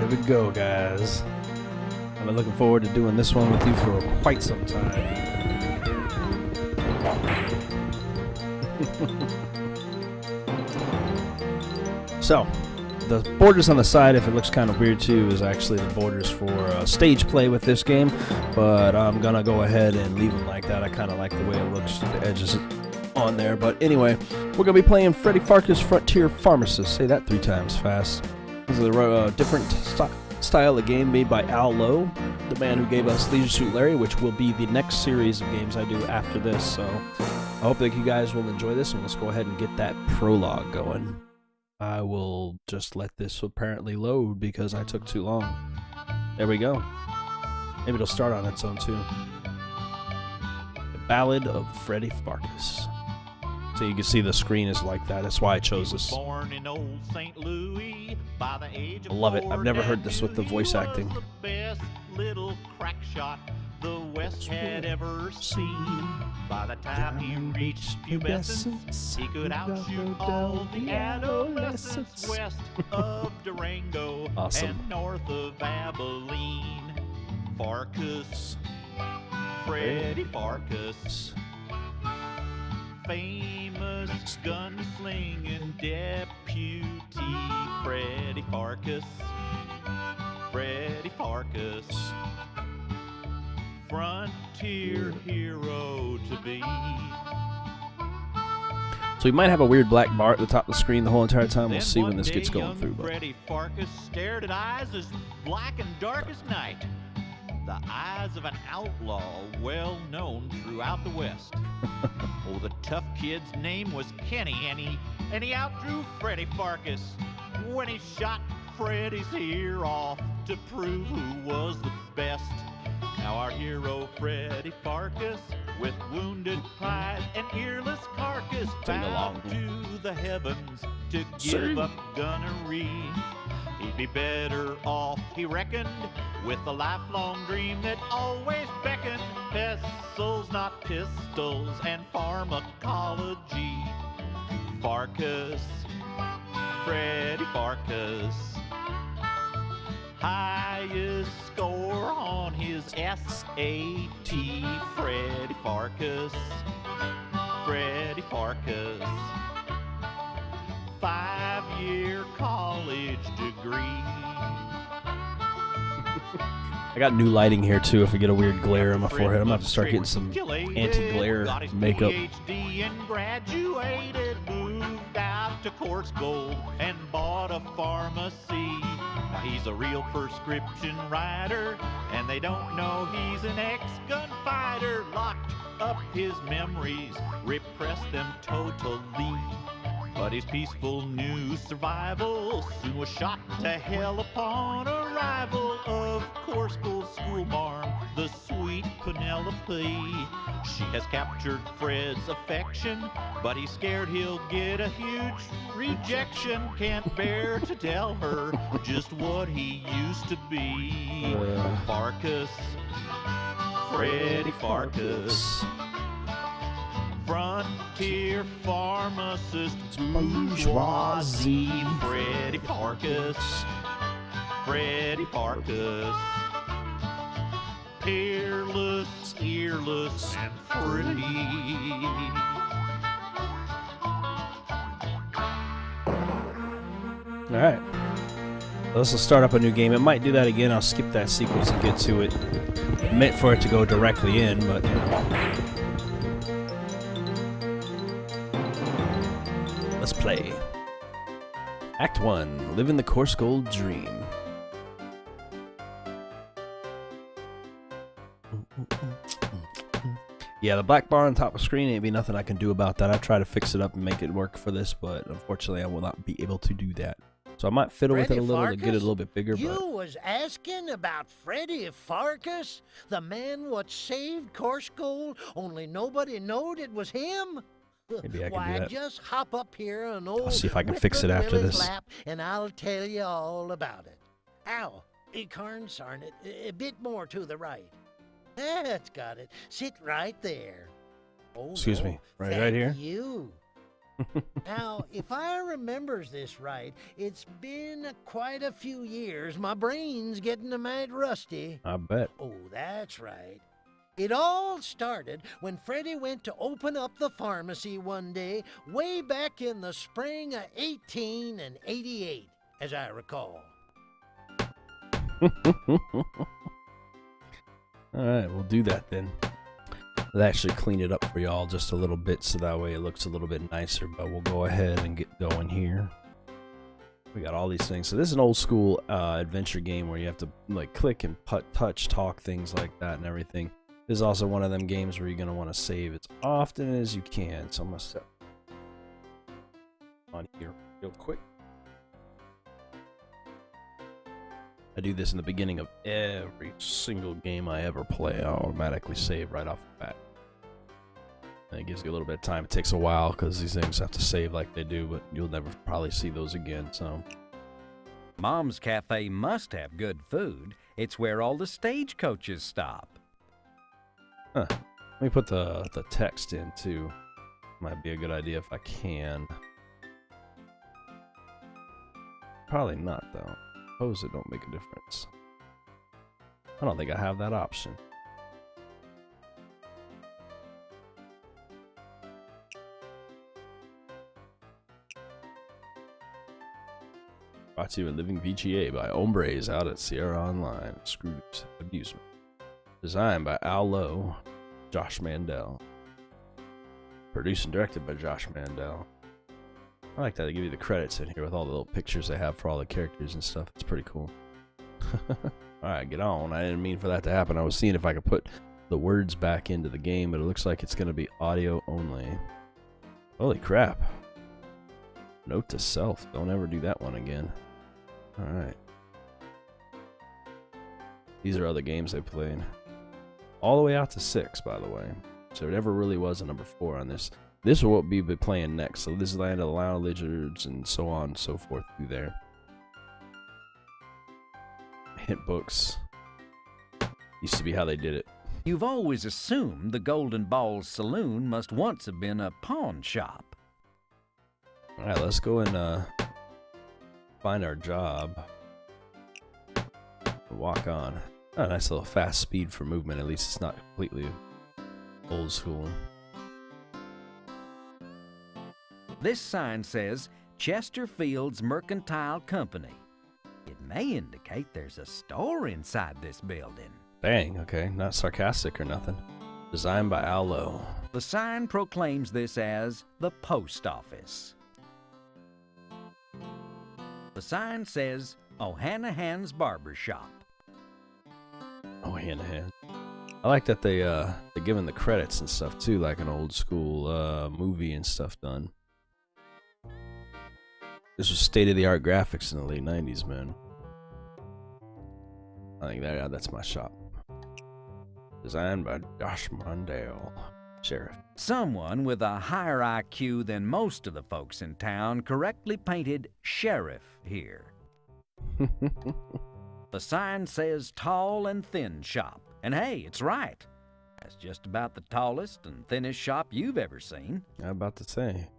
Here we go, guys. I've been looking forward to doing this one with you for quite some time. So, the borders on the side, if it looks kind of weird to you, is actually the borders for stage play with this game, but I'm gonna go ahead and leave them like that. I kind of like the way it looks, the edges on there. But anyway, we're gonna be playing Freddy Pharkas Frontier Pharmacist. Say that 3 times fast. This is a different style of game made by Al Lowe, the man who gave us Leisure Suit Larry, which will be the next series of games I do after this. So I hope that you guys will enjoy this, and let's go ahead and get that prologue going. I will just let this apparently load because I took too long. There we go. Maybe it'll start on its own too. The Ballad of Freddy Pharkas. So you can see the screen is like that. That's why I chose this. Born in old St. Louis by the age of I love it. I've never heard this with the voice he was acting. The best little crack shot the West had ever seen. By the time he reached pubescence, he could outshoot all the adolescents west of Durango and north of Abilene. Pharkas, Freddy Pharkas, famous gunslinging deputy. Freddy Pharkas, Freddy Pharkas, frontier hero to be. So we might have a weird black bar at the top of the screen the whole entire time. We'll Then see when one this gets day going through. But Freddy Pharkas stared at eyes as black and dark as night. The eyes of an outlaw well known throughout the West. Oh, the tough kid's name was Kenny, and he outdrew Freddy Pharkas when he shot Freddy's ear off to prove who was the best. Now our hero Freddy Pharkas, with wounded pride and earless carcass, bowed to the heavens to give up gunnery. He'd be better off, he reckoned, with a lifelong dream that always beckoned. Pencils, not pistols, and pharmacology. Pharkas, Freddy Pharkas, highest score on his SAT. Freddy Pharkas, Freddy Pharkas, 5-year college degree. I got new lighting here too. If I get a weird glare on my forehead, I'm gonna have to start getting some anti-glare makeup. PhD and graduated, moved out to Coarsegold and bought a pharmacy. Now he's a real prescription writer, and they don't know he's an ex-gunfighter. Locked up his memories, repressed them totally. But his peaceful new survival soon was shot to hell upon arrival of Coarsegold school marm, the sweet Penelope. She has captured Fred's affection, but he's scared he'll get a huge rejection. Can't bear to tell her just what he used to be. Pharkas, Freddy Pharkas, frontier pharmacist, bourgeoisie. Freddy Pharkas, Freddy Pharkas, peerless, earless, and free. All right. This will start up a new game. It might do that again. I'll skip that sequence and get to it. I meant for it to go directly in, but you know. Let's play. Act 1. Living the Coarsegold Dream. Yeah, the black bar on top of the screen ain't be nothing I can do about that. I try to fix it up and make it work for this, but unfortunately I will not be able to do that. So I might fiddle with it a little to get it a little bit bigger. You was asking about Freddy Pharkas, the man what saved Coarsegold, only nobody knowed it was him? Maybe I can Why, do that. just hop up here and I'll see if I can fix it after this. Lap, and I'll tell you all about it. Ow, Carnsarn it, a bit more to the right. That's got it. Sit right there. Oh, Excuse no, me, right thank here? You. Now, if I remembers this right, it's been quite a few years. My brain's getting a mite rusty. I bet. Oh, that's right. It all started when Freddy went to open up the pharmacy one day, way back in the spring of 1888, as I recall. Alright, we'll do that then. I'll actually clean it up for y'all just a little bit so that way it looks a little bit nicer, but we'll go ahead and get going here. We got all these things. So this is an old school adventure game where you have to like click and touch, talk, things like that and everything. This is also one of them games where you're going to want to save as often as you can. So I'm going to set on here real quick. I do this in the beginning of every single game I ever play. I automatically save right off the bat. And it gives you a little bit of time. It takes a while because these things have to save like they do, but you'll never probably see those again. So, Mom's Cafe must have good food. It's where all the stagecoaches stop. let me put the text in too. Might be a good idea if I can. Probably not though. Suppose it don't make a difference. I don't think I have that option. Brought to you in Living VGA by Hombres out at Sierra Online. Scrooge Amusement. Designed by Al Lowe, Josh Mandel. Produced and directed by Josh Mandel. I like that they give you the credits in here with all the little pictures they have for all the characters and stuff. It's pretty cool. Alright, get on. I didn't mean for that to happen. I was seeing if I could put the words back into the game, but it looks like it's going to be audio only. Holy crap. Note to self. Don't ever do that one again. Alright. These are other games I played. All the way out to 6, by the way. So there never really was a number 4 on this. This is what we'll be playing next. So this is Land of the Loud Lizards and so on and so forth through there. Hint books. Used to be how they did it. You've always assumed the Golden Balls Saloon must once have been a pawn shop. Alright, let's go and find our job. Walk on. Oh, nice little fast speed for movement. At least it's not completely old school. This sign says Chesterfield's Mercantile Company. It may indicate there's a store inside this building. Dang, okay. Not sarcastic or nothing. Designed by Al Lowe. The sign proclaims this as the post office. The sign says O'Hanahan's Barber Shop. Oh, hand to hand. I like that they're giving the credits and stuff too, like an old school movie and stuff done. This was state-of-the-art graphics in the late 90s, man. I think that's my shop. Designed by Josh Mandel, Sheriff. Someone with a higher IQ than most of the folks in town correctly painted Sheriff here. The sign says Tall and Thin Shop. And hey, it's right. That's just about the tallest and thinnest shop you've ever seen. I'm about to say.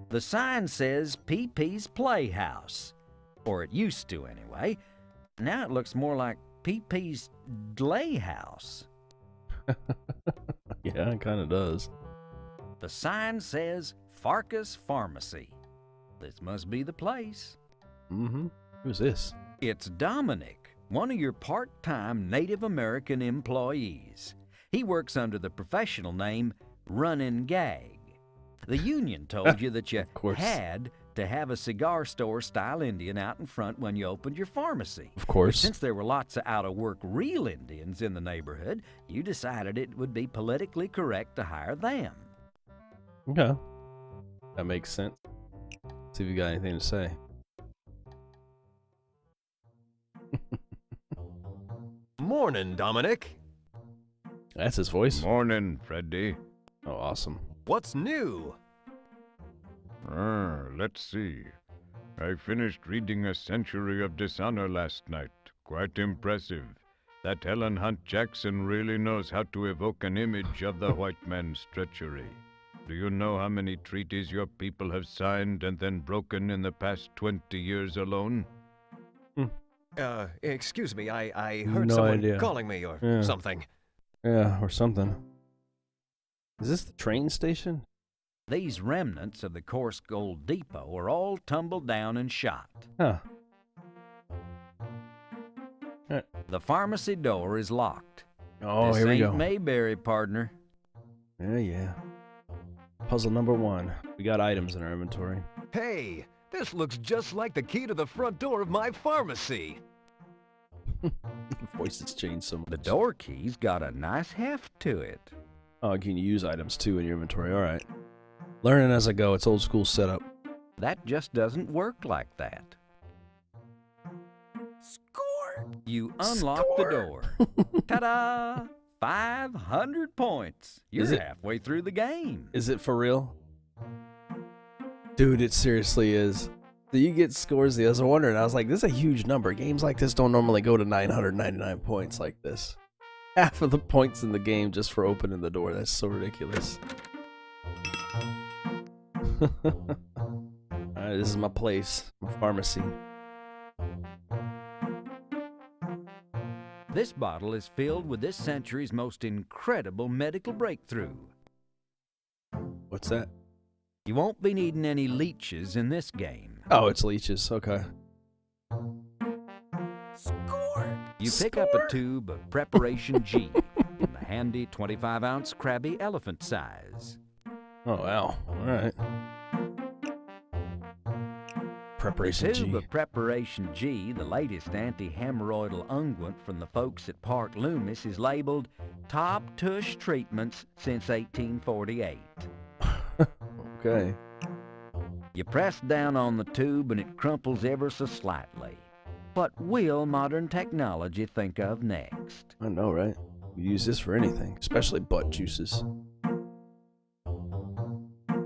The sign says PP's Playhouse. Or it used to anyway. Now it looks more like PP's Dlayhouse. Yeah, it kind of does. The sign says Farkas Pharmacy. This must be the place. Mm-hmm. Who's this? It's Dominic, one of your part-time Native American employees. He works under the professional name Runnin' Gag. The union told you that you had to have a cigar store-style Indian out in front when you opened your pharmacy. Of course. But since there were lots of out-of-work real Indians in the neighborhood, you decided it would be politically correct to hire them. Okay. That makes sense. See if you got anything to say. Morning, Dominic. That's his voice. Morning, Freddy. Oh, awesome. What's new? Let's see. I finished reading A Century of Dishonor last night. Quite impressive. That Helen Hunt Jackson really knows how to evoke an image of the white man's treachery. Do you know how many treaties your people have signed and then broken in the past 20 years alone? Excuse me, I heard No someone idea. calling me or Yeah. something. Yeah, or something. Is this the train station? These remnants of the Coarsegold depot are all tumbled down and shot. Huh. The pharmacy door is locked. Oh, This here we ain't go. Mayberry, partner. Yeah. Puzzle number 1. We got items in our inventory. Hey, this looks just like the key to the front door of my pharmacy. Voices change so much. The door key's got a nice heft to it. Oh, you can use items too in your inventory. All right. Learning as I go. It's old school setup. That just doesn't work like that. Score! You unlock the door. Ta-da! 500 points. Is You're it- halfway through the game. Is it for real? Dude, it seriously is. So you get scores. I was wondering. I was like, this is a huge number. Games like this don't normally go to 999 points like this. Half of the points in the game just for opening the door. That's so ridiculous. Alright, this is my place. My pharmacy. This bottle is filled with this century's most incredible medical breakthrough. What's that? You won't be needing any leeches in this game. Oh, it's leeches. Okay. Score! You pick up a tube of Preparation G in the handy 25-ounce crabby elephant size. Oh, wow. Alright. The Preparation tube G. of Preparation G, the latest anti-hemorrhoidal unguent from the folks at Park Loomis, is labeled Top Tush Treatments since 1848. Okay. You press down on the tube and it crumples ever so slightly. What will modern technology think of next? I know, right? You use this for anything, especially butt juices.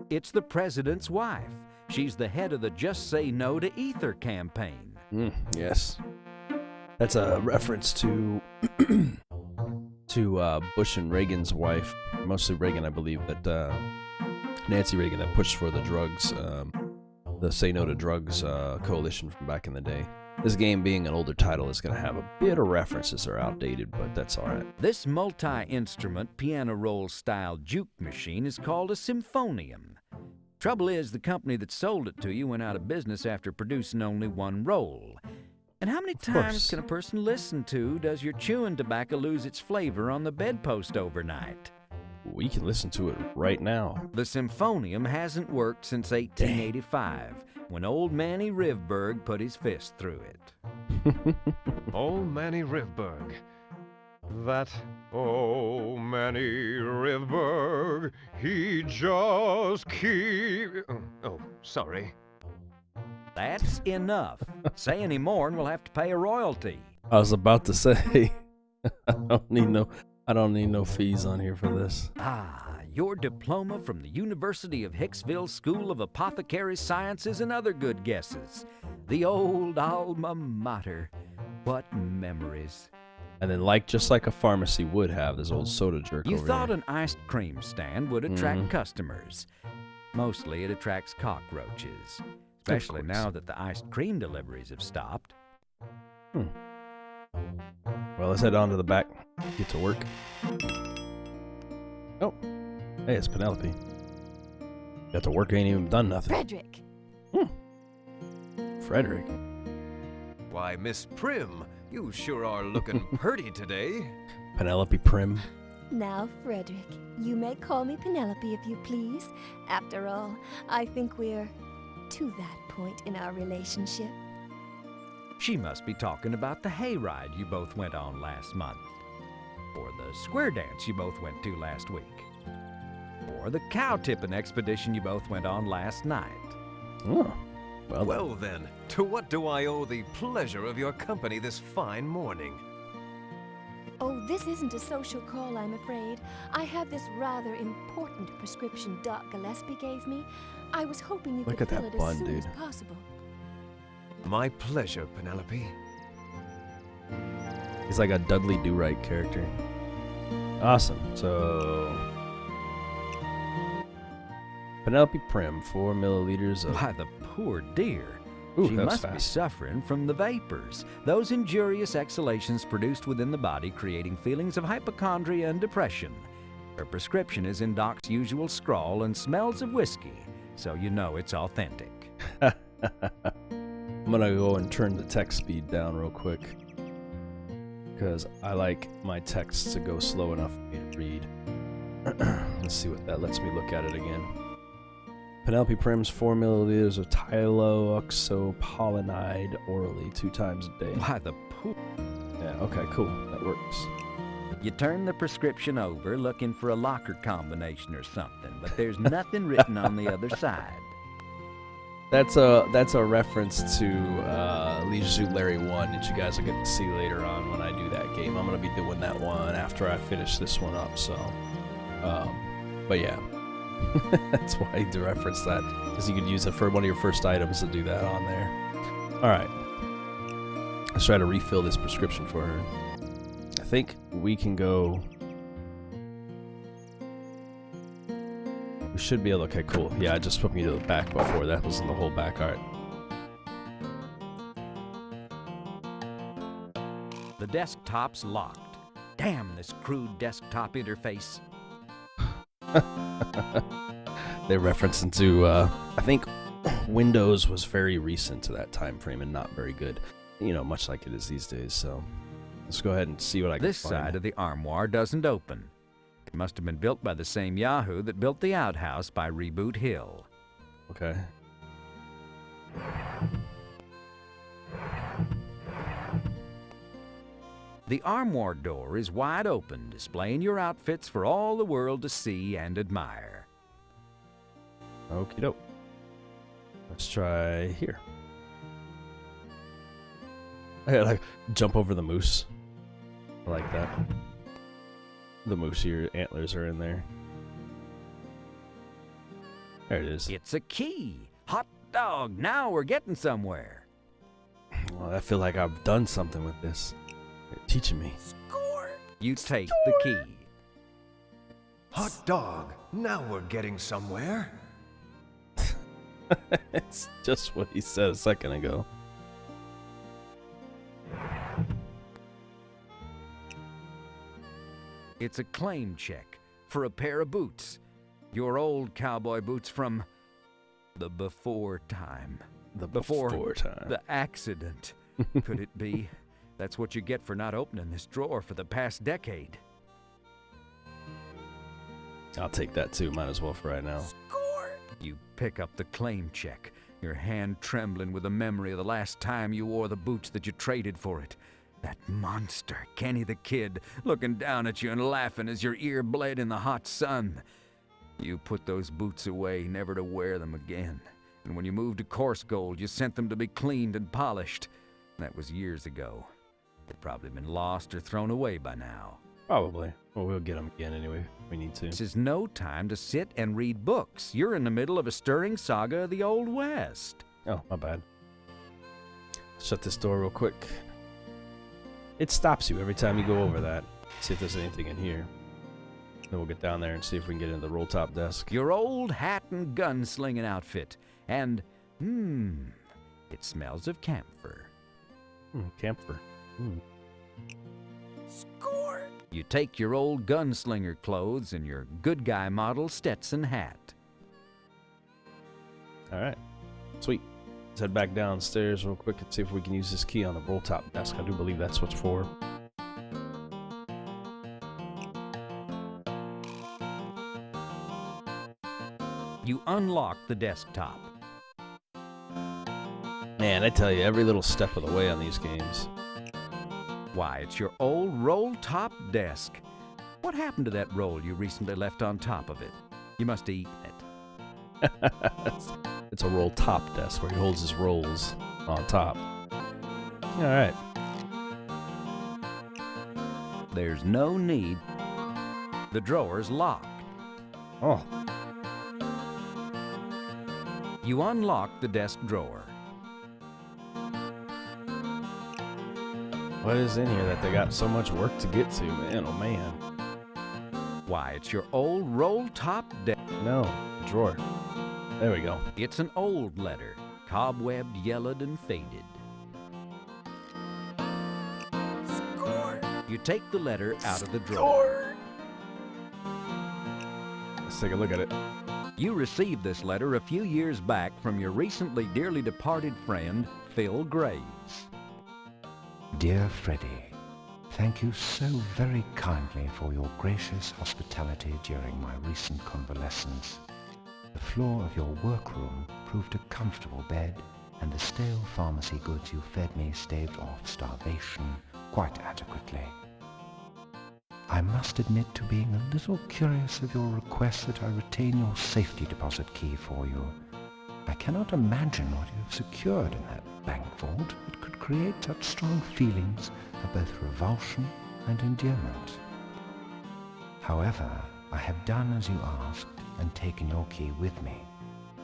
It's the president's wife. She's the head of the Just Say No to Ether campaign. Yes. That's a reference to Bush and Reagan's wife, mostly Reagan, I believe, but Nancy Reagan that pushed for the drugs, the Say No to Drugs coalition from back in the day. This game being an older title is going to have a bit of references that are outdated, but that's all right. This multi-instrument piano roll style juke machine is called a symphonium. Trouble is, the company that sold it to you went out of business after producing only one roll. And how many times course. can a person listen to Does Your Chewing Tobacco Lose Its Flavor on the bedpost overnight? We can listen to it right now. The symphonium hasn't worked since 1885, when old Manny Rivberg put his fist through it. Old Manny Rivberg. That old Manny Rivberg, he just keep... Oh, sorry. That's enough. Say any more and we'll have to pay a royalty. I was about to say, I don't need no fees on here for this. Ah, your diploma from the University of Hicksville School of Apothecary Sciences and other good guesses. The old alma mater. What memories. And then, just like a pharmacy would have, this old soda jerk You over thought here. an iced cream stand would attract customers. Mostly it attracts cockroaches, especially course. now that the iced cream deliveries have stopped. Well, let's head on to the back. Get to work. Oh, hey, it's Penelope. Got to work, ain't even done nothing. Frederick! Frederick. Why, Miss Prim, you sure are looking purty today. Penelope Prim. Now, Frederick, you may call me Penelope if you please. After all, I think we're to that point in our relationship. She must be talking about the hayride you both went on last month, or the square dance you both went to last week, or the cow tipping expedition you both went on last night. Oh, well, Well then, to what do I owe the pleasure of your company this fine morning? Oh, this isn't a social call, I'm afraid. I have this rather important prescription Doc Gillespie gave me. I was hoping you Look could at fill that it bun, as soon as dude. possible. My pleasure, Penelope. he's like a Dudley Do-Right character. Awesome. So, Penelope Prim, 4 milliliters of... Why, the poor dear. Ooh, She that was must be fast. suffering from the vapors, those injurious exhalations produced within the body, creating feelings of hypochondria and depression. Her prescription is in Doc's usual scrawl and smells of whiskey, so you know it's authentic. I'm gonna go and turn the text speed down real quick, because I like my texts to go slow enough for me to read. Let's see what that lets me look at it again. Penelope Prim's 4 milliliters of tyloxypollinide orally 2 times a day. Why, the poor... Yeah, okay, cool. That works. You turn the prescription over looking for a locker combination or something, but there's nothing written on the other side. That's a reference to Leisure Suit Larry 1 that you guys will get to see later on when I do that game. I'm going to be doing that one after I finish this one up, so... but yeah. That's why I had to reference that, because you could use it for one of your first items to do that on there. Alright. Let's try to refill this prescription for her. I think we can go... We should be able to... Okay, cool. Yeah, I just put me to the back before. That was in the whole back. Alright. The desktop's locked. Damn this crude desktop interface. They reference into, I think Windows was very recent to that time frame and not very good. You know, much like it is these days, so... Let's go ahead and see what I can This find. side of the armoire doesn't open. It must have been built by the same Yahoo that built the outhouse by Reboot Hill. Okay. The armoire door is wide open, displaying your outfits for all the world to see and admire. Okie doke. Let's try here. I gotta like jump over the moose. I like that. The moose here, antlers are in there. There it is. It's a key. Hot dog, now we're getting somewhere. Well, I feel like I've done something with this. They're teaching me. You take the key. Hot dog, now we're getting somewhere. It's just what he said a second ago. It's a claim check for a pair of boots. Your old cowboy boots from the before time. Before time. The accident. Could it be? That's what you get for not opening this drawer for the past decade. I'll take that too. Might as well for right now. You pick up the claim check, your hand trembling with the memory of the last time you wore the boots that you traded for it. That monster, Kenny the Kid, looking down at you and laughing as your ear bled in the hot sun. You put those boots away, never to wear them again. And when you moved to Coarsegold, you sent them to be cleaned and polished. That was years ago. They've probably been lost or thrown away by now. Probably. Well, we'll get them again anyway. We need to. This is no time to sit and read books. You're in the middle of a stirring saga of the Old West. Oh, my bad. Shut this door real quick. It stops you every time you go over that. See if there's anything in here. Then we'll get down there and see if we can get into the roll top desk. Your old hat and gun-slinging outfit. And, it smells of camphor. Camphor. You take your old gunslinger clothes and your good guy model Stetson hat. All right. Sweet. Let's head back downstairs real quick and see if we can use this key on the roll top desk. I do believe that's what's for. You unlock the desktop. Man, I tell you, every little step of the way on these games. Why, it's your old roll-top desk. What happened to that roll you recently left on top of it? You must have eaten it. It's a roll top desk where he holds his rolls on top. All right. There's no need. The drawer's locked. Oh, You unlock the desk drawer. what is in here that they got so much work to get to, man? Oh, man. Why, it's your old roll-top desk. No, drawer. There we go. It's an old letter, cobwebbed, yellowed, and faded. Score! You take the letter out of the drawer. Let's take a look at it. You received this letter a few years back from your recently dearly departed friend, Phil Graves. Dear Freddy, thank you so very kindly for your gracious hospitality during my recent convalescence. The floor of your workroom proved a comfortable bed, and the stale pharmacy goods you fed me staved off starvation quite adequately. I must admit to being a little curious of your request that I retain your safety deposit key for you. I cannot imagine what you have secured in that bank vault that could create such strong feelings of both revulsion and endearment. However, I have done as you asked and taken your key with me.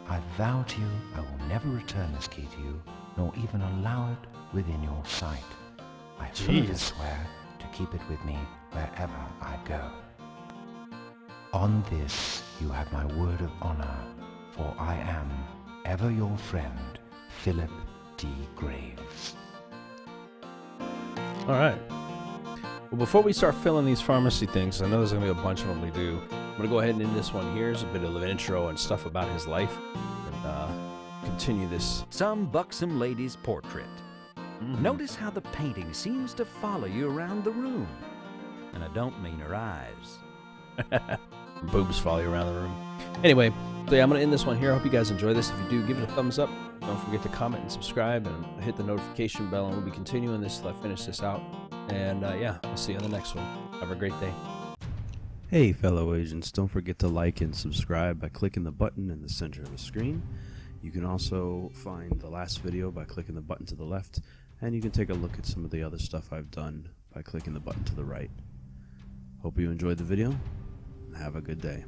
I vow to you I will never return this key to you, nor even allow it within your sight. I further swear to keep it with me wherever I go. On this you have my word of honor, for I am ever your friend, Philip D. Graves. All right. Well, before we start filling these pharmacy things, I know there's going to be a bunch of them we do. I'm going to go ahead and end this one here. Here's a bit of an intro and stuff about his life. And continue this. Some buxom lady's portrait. Notice how the painting seems to follow you around the room. And I don't mean her eyes. Boobs follow you around the room. Anyway, so yeah, I'm going to end this one here. I hope you guys enjoy this. If you do, give it a thumbs up. Don't forget to comment and subscribe and hit the notification bell. And we'll be continuing this till I finish this out. And yeah, I'll see you on the next one. Have a great day. Hey fellow agents, don't forget to like and subscribe by clicking the button in the center of the screen. You can also find the last video by clicking the button to the left, and you can take a look at some of the other stuff I've done by clicking the button to the right. Hope you enjoyed the video, and have a good day.